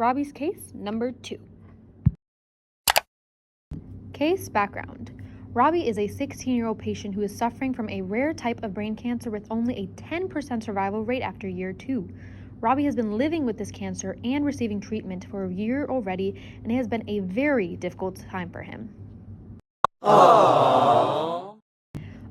Robbie's case number 2. Case background. Robbie is a 16-year-old patient who is suffering from a rare type of brain cancer with only a 10% survival rate after year 2. Robbie has been living with this cancer and receiving treatment for a year already, and it has been a very difficult time for him. Aww.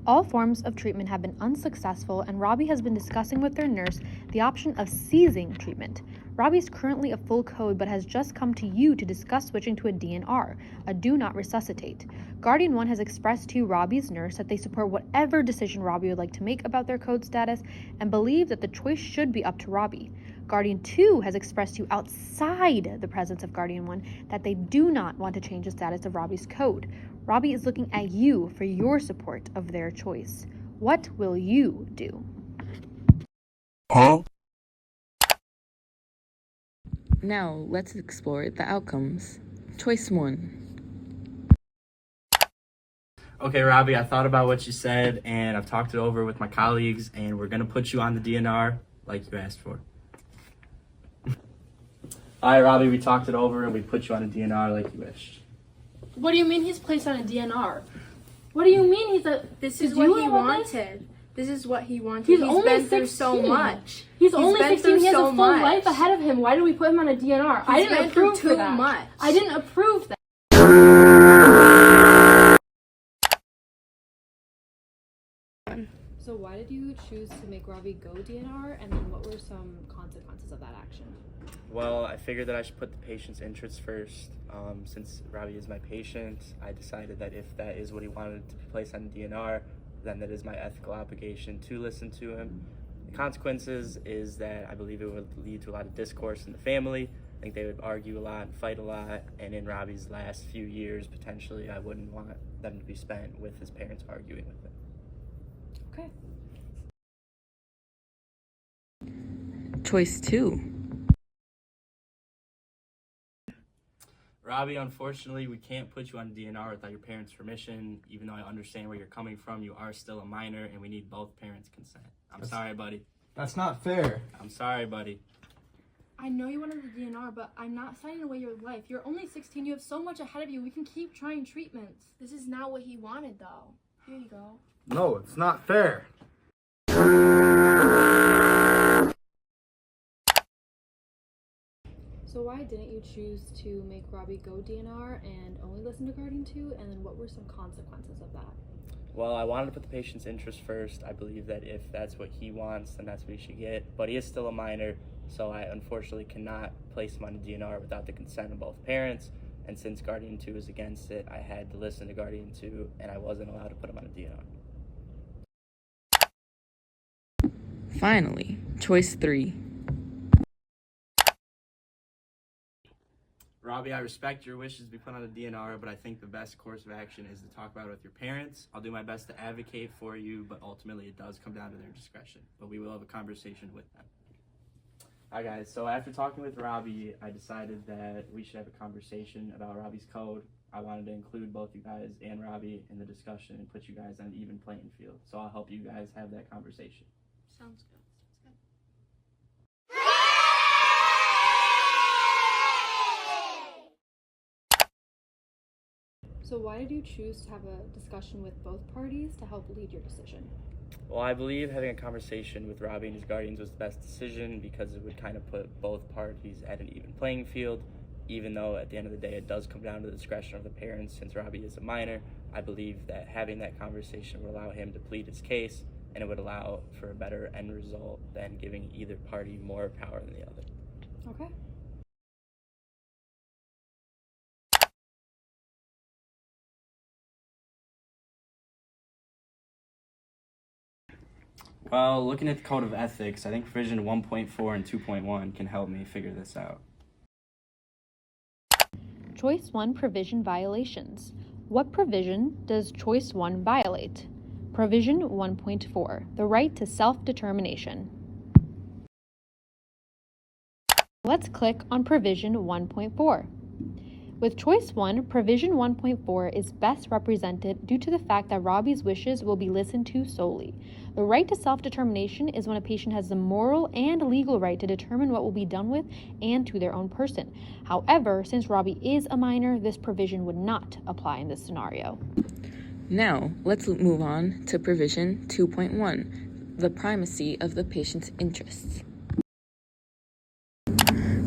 All forms of treatment have been unsuccessful, and Robbie has been discussing with their nurse the option of ceasing treatment. Robbie is currently a full code, but has just come to you to discuss switching to a DNR, a do not resuscitate. Guardian 1 has expressed to Robbie's nurse that they support whatever decision Robbie would like to make about their code status and believe that the choice should be up to Robbie. Guardian 2 has expressed to you outside the presence of Guardian 1 that they do not want to change the status of Robbie's code. Robbie is looking at you for your support of their choice. What will you do? Huh? Now, let's explore the outcomes. Choice 1. Okay, Robbie, I thought about what you said, and I've talked it over with my colleagues, and we're going to put you on the DNR like you asked for. All right, Robbie, we talked it over, and we put you on a DNR like you wished. What do you mean he's placed on a DNR? What do you mean he's a... This is what he wanted. This is what he wanted. He's only been 16. through so much. He's only been 16. He has so a full much. life ahead of him. Why do we put him on a DNR? I didn't been approve through for that. too much. I didn't approve that. So why did you choose to make Robbie go DNR, and then what were some consequences of that action? Well, I figured that I should put the patient's interests first. Since Robbie is my patient, I decided that if that is what he wanted to be placed on the DNR, then that is my ethical obligation to listen to him. The consequences is that I believe it would lead to a lot of discourse in the family. I think they would argue a lot and fight a lot, and in Robbie's last few years, potentially, I wouldn't want them to be spent with his parents arguing with him. Okay. Choice 2. Robbie, unfortunately, we can't put you on DNR without your parents' permission. Even though I understand where you're coming from, you are still a minor, and we need both parents' consent. I'm sorry, buddy. That's not fair. I'm sorry, buddy. I know you wanted the DNR, but I'm not signing away your life. You're only 16. You have so much ahead of you. We can keep trying treatments. This is not what he wanted, though. Here you go. No, it's not fair. So why didn't you choose to make Robbie go DNR and only listen to Guardian 2, and then what were some consequences of that? Well, I wanted to put the patient's interest first. I believe that if that's what he wants, then that's what he should get. But he is still a minor, so I unfortunately cannot place him on a DNR without the consent of both parents. And since Guardian 2 is against it, I had to listen to Guardian 2, and I wasn't allowed to put him on a DNR. Finally, choice 3. Robbie, I respect your wishes to be put on a DNR, but I think the best course of action is to talk about it with your parents. I'll do my best to advocate for you, but ultimately it does come down to their discretion. But we will have a conversation with them. All right, guys, so after talking with Robbie, I decided that we should have a conversation about Robbie's code. I wanted to include both you guys and Robbie in the discussion and put you guys on an even playing field. So I'll help you guys have that conversation. Sounds good. So why did you choose to have a discussion with both parties to help lead your decision? Well, I believe having a conversation with Robbie and his guardians was the best decision because it would kind of put both parties at an even playing field, even though at the end of the day it does come down to the discretion of the parents. Since Robbie is a minor, I believe that having that conversation would allow him to plead his case, and it would allow for a better end result than giving either party more power than the other. Okay. Well, looking at the Code of Ethics, I think provision 1.4 and 2.1 can help me figure this out. Choice 1 provision violations. What provision does Choice 1 violate? Provision 1.4, the right to self-determination. Let's click on provision 1.4. With choice 1, provision 1.4 is best represented due to the fact that Robbie's wishes will be listened to solely. The right to self-determination is when a patient has the moral and legal right to determine what will be done with and to their own person. However, since Robbie is a minor, this provision would not apply in this scenario. Now, let's move on to provision 2.1, the primacy of the patient's interests.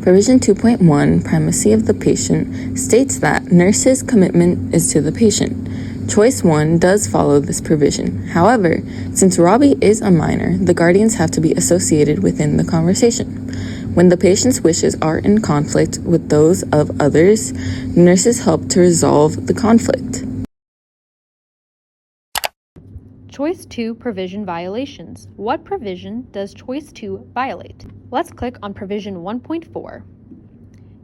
Provision 2.1, primacy of the patient, states that nurse's commitment is to the patient. Choice 1 does follow this provision. However, since Robbie is a minor, the guardians have to be associated within the conversation. When the patient's wishes are in conflict with those of others, nurses help to resolve the conflict. Choice 2 provision violations. What provision does choice 2 violate? Let's click on provision 1.4.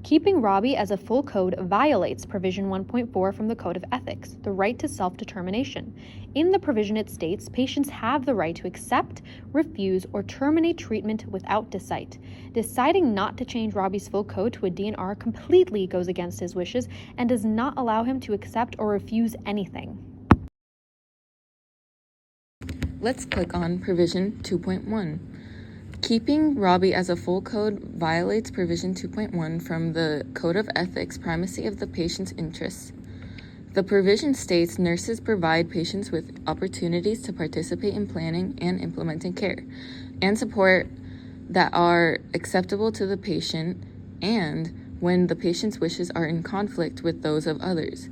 Keeping Robbie as a full code violates provision 1.4 from the Code of Ethics, the right to self-determination. In the provision it states, patients have the right to accept, refuse, or terminate treatment without deceit. Deciding not to change Robbie's full code to a DNR completely goes against his wishes and does not allow him to accept or refuse anything. Let's click on provision 2.1. Keeping Robbie as a full code violates provision 2.1 from the Code of Ethics, primacy of the patient's interests. The provision states nurses provide patients with opportunities to participate in planning and implementing care and support that are acceptable to the patient, and when the patient's wishes are in conflict with those of others,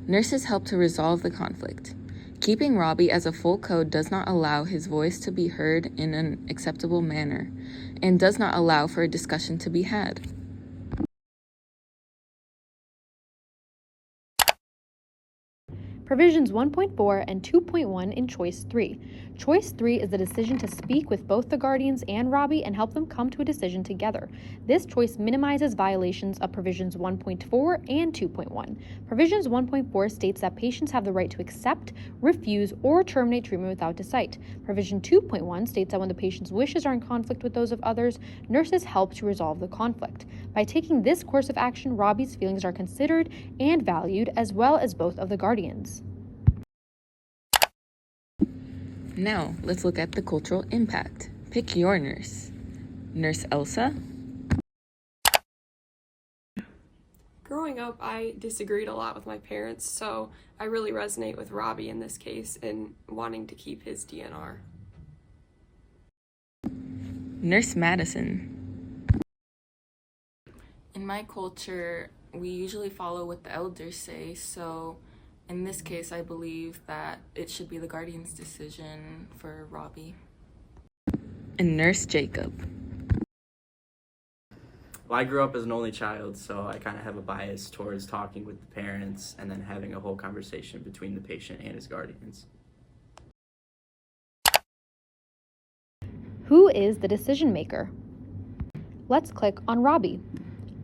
nurses help to resolve the conflict. Keeping Robbie as a full code does not allow his voice to be heard in an acceptable manner and does not allow for a discussion to be had. Provisions 1.4 and 2.1 in Choice 3. Choice 3 is the decision to speak with both the guardians and Robbie and help them come to a decision together. This choice minimizes violations of Provisions 1.4 and 2.1. Provisions 1.4 states that patients have the right to accept, refuse, or terminate treatment without deceit. Provision 2.1 states that when the patient's wishes are in conflict with those of others, nurses help to resolve the conflict. By taking this course of action, Robbie's feelings are considered and valued, as well as both of the guardians. Now, let's look at the cultural impact. Pick your nurse. Nurse Elsa? Growing up, I disagreed a lot with my parents, so I really resonate with Robbie in this case in wanting to keep his DNR. Nurse Madison? In my culture, we usually follow what the elders say, so in this case, I believe that it should be the guardian's decision for Robbie. And Nurse Jacob? Well, I grew up as an only child, so I kind of have a bias towards talking with the parents and then having a whole conversation between the patient and his guardians. Who is the decision maker? Let's click on Robbie.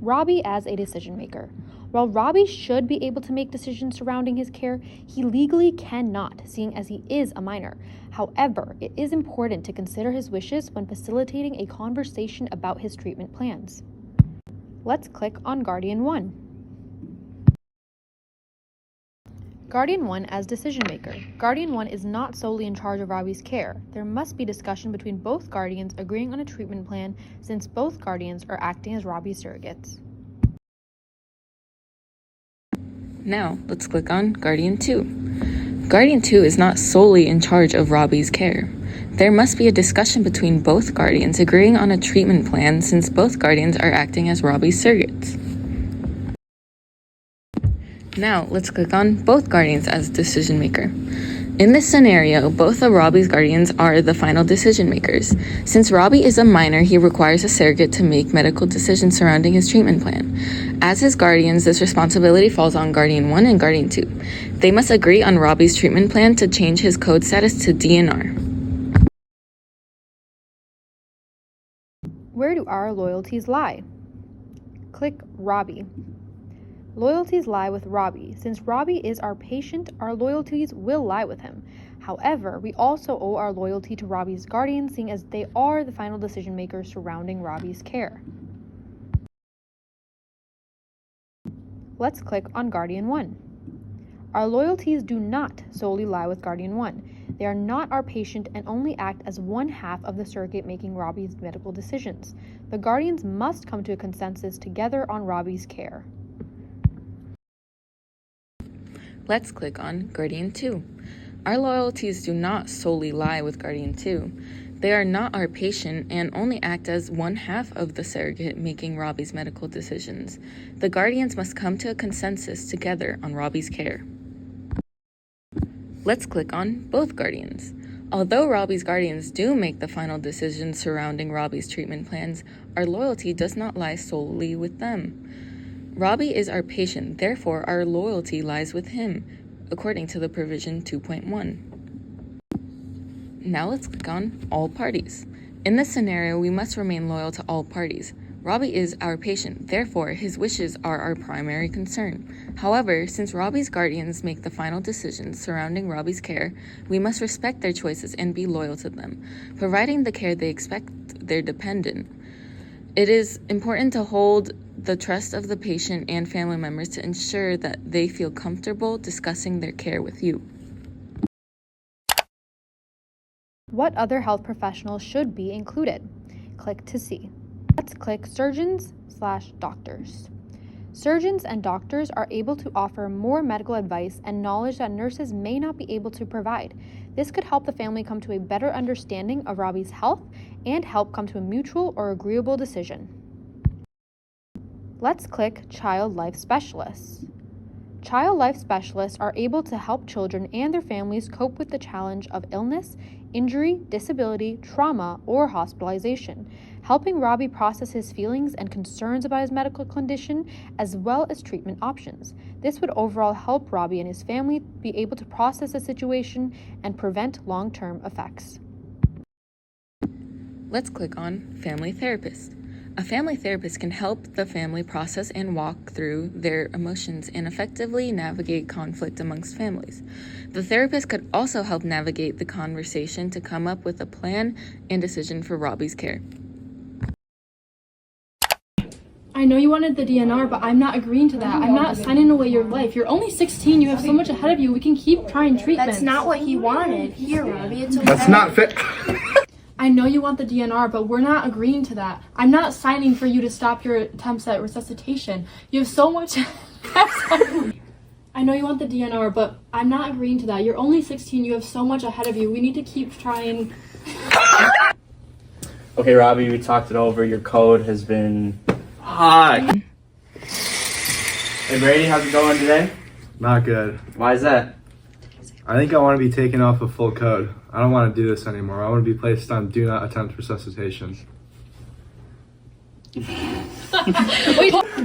Robbie as a decision maker. While Robbie should be able to make decisions surrounding his care, he legally cannot, seeing as he is a minor. However, it is important to consider his wishes when facilitating a conversation about his treatment plans. Let's click on Guardian 1. Guardian 1 as decision maker. Guardian 1 is not solely in charge of Robbie's care. There must be discussion between both guardians agreeing on a treatment plan, since both guardians are acting as Robbie's surrogates. Now, let's click on Guardian 2. Guardian 2 is not solely in charge of Robbie's care. There must be a discussion between both guardians agreeing on a treatment plan, since both guardians are acting as Robbie's surrogates. Now, let's click on both guardians as decision maker. In this scenario, both of Robbie's guardians are the final decision makers. Since Robbie is a minor, he requires a surrogate to make medical decisions surrounding his treatment plan. As his guardians, this responsibility falls on Guardian 1 and Guardian 2. They must agree on Robbie's treatment plan to change his code status to DNR. Where do our loyalties lie? Click Robbie. Loyalties lie with Robbie. Since Robbie is our patient, our loyalties will lie with him. However, we also owe our loyalty to Robbie's guardians, seeing as they are the final decision makers surrounding Robbie's care. Let's click on Guardian 1. Our loyalties do not solely lie with Guardian 1. They are not our patient and only act as one half of the surrogate making Robbie's medical decisions. The guardians must come to a consensus together on Robbie's care. Let's click on Guardian 2. Our loyalties do not solely lie with Guardian 2. They are not our patient and only act as one half of the surrogate making Robbie's medical decisions. The guardians must come to a consensus together on Robbie's care. Let's click on both guardians. Although Robbie's guardians do make the final decisions surrounding Robbie's treatment plans, our loyalty does not lie solely with them. Robbie is our patient, therefore our loyalty lies with him, according to the provision 2.1. Now let's click on all parties. In this scenario, we must remain loyal to all parties. Robbie is our patient, therefore his wishes are our primary concern. However, since Robbie's guardians make the final decisions surrounding Robbie's care, we must respect their choices and be loyal to them, providing the care they expect their dependent. It is important to hold the trust of the patient and family members to ensure that they feel comfortable discussing their care with you. What other health professionals should be included? Click to see. Let's click surgeons/doctors. Surgeons and doctors are able to offer more medical advice and knowledge that nurses may not be able to provide. This could help the family come to a better understanding of Robbie's health and help come to a mutual or agreeable decision. Let's click Child Life Specialists. Child life specialists are able to help children and their families cope with the challenge of illness, injury, disability, trauma, or hospitalization, helping Robbie process his feelings and concerns about his medical condition, as well as treatment options. This would overall help Robbie and his family be able to process the situation and prevent long-term effects. Let's click on Family Therapist. A family therapist can help the family process and walk through their emotions and effectively navigate conflict amongst families. The therapist could also help navigate the conversation to come up with a plan and decision for Robbie's care. I know you wanted the DNR, but I'm not agreeing to that. I'm not signing away your life. You're only 16. You have so much ahead of you. We can keep trying treatments. That's not what he wanted. Here, Robbie, it's okay. That's not fair. I know you want the DNR, but we're not agreeing to that. I'm not signing for you to stop your attempts at resuscitation. You have so much. I know you want the DNR, but I'm not agreeing to that. You're only 16. You have so much ahead of you. We need to keep trying. Okay, Robbie, we talked it over. Your code has been... Hi. Hey, Brady, how's it going today? Not good. Why is that? I think I want to be taken off of full code. I don't want to do this anymore. I want to be placed on do not attempt resuscitation.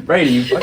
Brady, you...